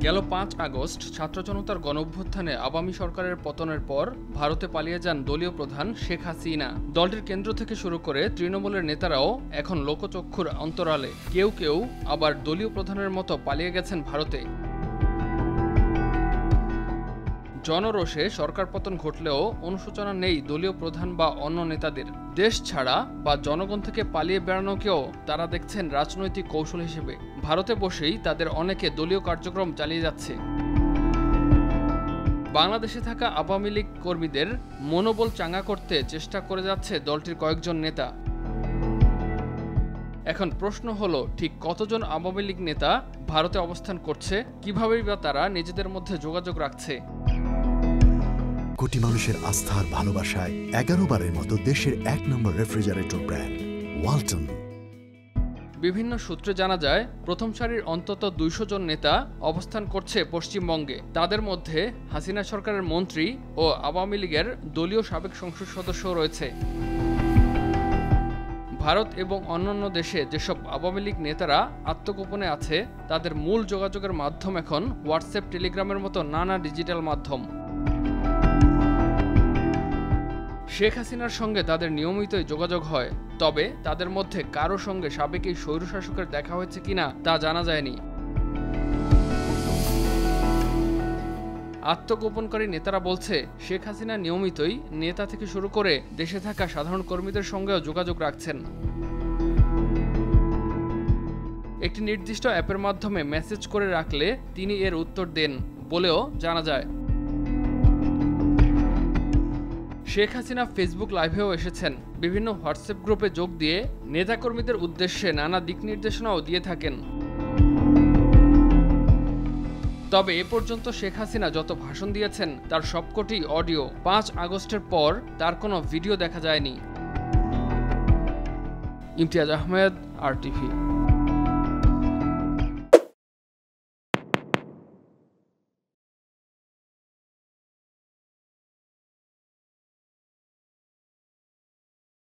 গেল ৫ আগস্ট ছাত্র জনতার গণঅভ্যুত্থানে আওয়ামী সরকারের পতনের পর ভারতে পালিয়ে যান দলীয় প্রধান শেখ হাসিনা। দলটির কেন্দ্র থেকে শুরু করে তৃণমূলের নেতারাও এখন লোকচক্ষুর অন্তরালে, কেউ কেউ আবার দলীয় প্রধানের মতো পালিয়ে গেছেন ভারতে। জনরোষে সরকার পতন ঘটলেও অনুশোচনা নেই দলীয় প্রধান বা অন্য নেতাদের। দেশ ছাড়া বা জনগণ থেকে পালিয়ে বেড়ানোকেও তারা দেখছেন রাজনৈতিক কৌশল হিসেবে। ভারতে বসেই তাদের অনেকে দলীয় কার্যক্রম চালিয়ে যাচ্ছে। বাংলাদেশে থাকা আওয়ামী লীগ কর্মীদের মনোবল চাঙ্গা করতে চেষ্টা করে যাচ্ছে দলটির কয়েকজন নেতা। এখন প্রশ্ন হলো, ঠিক কতজন আওয়ামী লীগ নেতা ভারতে অবস্থান করছে, কিভাবেই বা তারা নিজেদের মধ্যে যোগাযোগ রাখছে। কোটি মানুষের আস্থার ভালোবাসায় 11 বারের মতো দেশের 1 নম্বর রেফ্রিজারেটর ব্র্যান্ড ওয়ালটন। বিভিন্ন সূত্রে জানা যায়, প্রথম সারির অন্তত 200 জন নেতা অবস্থান করছে পশ্চিমবঙ্গে। তাদের মধ্যে হাসিনা সরকারের মন্ত্রী ও আওয়ামী লীগের দলীয় সাবেক সংসদ সদস্যও রয়েছে। ভারত এবং অন্যান্য দেশে যেসব আওয়ামী লীগ নেতারা আত্মগোপনে আছে, তাদের মূল যোগাযোগের মাধ্যম এখন হোয়াটসঅ্যাপ, টেলিগ্রামের মতো নানা ডিজিটাল মাধ্যম। শেখ হাসিনার সঙ্গে তাদের নিয়মিতই যোগাযোগ হয়, তবে তাদের মধ্যে কারো সঙ্গে সাবেক এই স্বৈরশাসকের দেখা হয়েছে কিনা তা জানা যায়নি। আত্মগোপনকারী নেতারা বলছে, শেখ হাসিনা নিয়মিতই নেতা থেকে শুরু করে দেশে থাকা সাধারণ কর্মীদের সঙ্গেও যোগাযোগ রাখছেন। একটি নির্দিষ্ট অ্যাপের মাধ্যমে মেসেজ করে রাখলে তিনি এর উত্তর দেন বলেও জানা যায়। শেখ হাসিনা ফেসবুক লাইভেও এসেছেন, বিভিন্ন হোয়াটসঅ্যাপ গ্রুপে যোগ দিয়ে নেতাকর্মীদের উদ্দেশ্যে নানা দিক নির্দেশনাও দিয়ে থাকেন। তবে এ পর্যন্ত শেখ হাসিনা যত ভাষণ দিয়েছেন তার সবকটি অডিও। ৫ আগস্টের পর তার কোনো ভিডিও দেখা যায়নি। ইমতিয়াজ আহমেদ, RTV।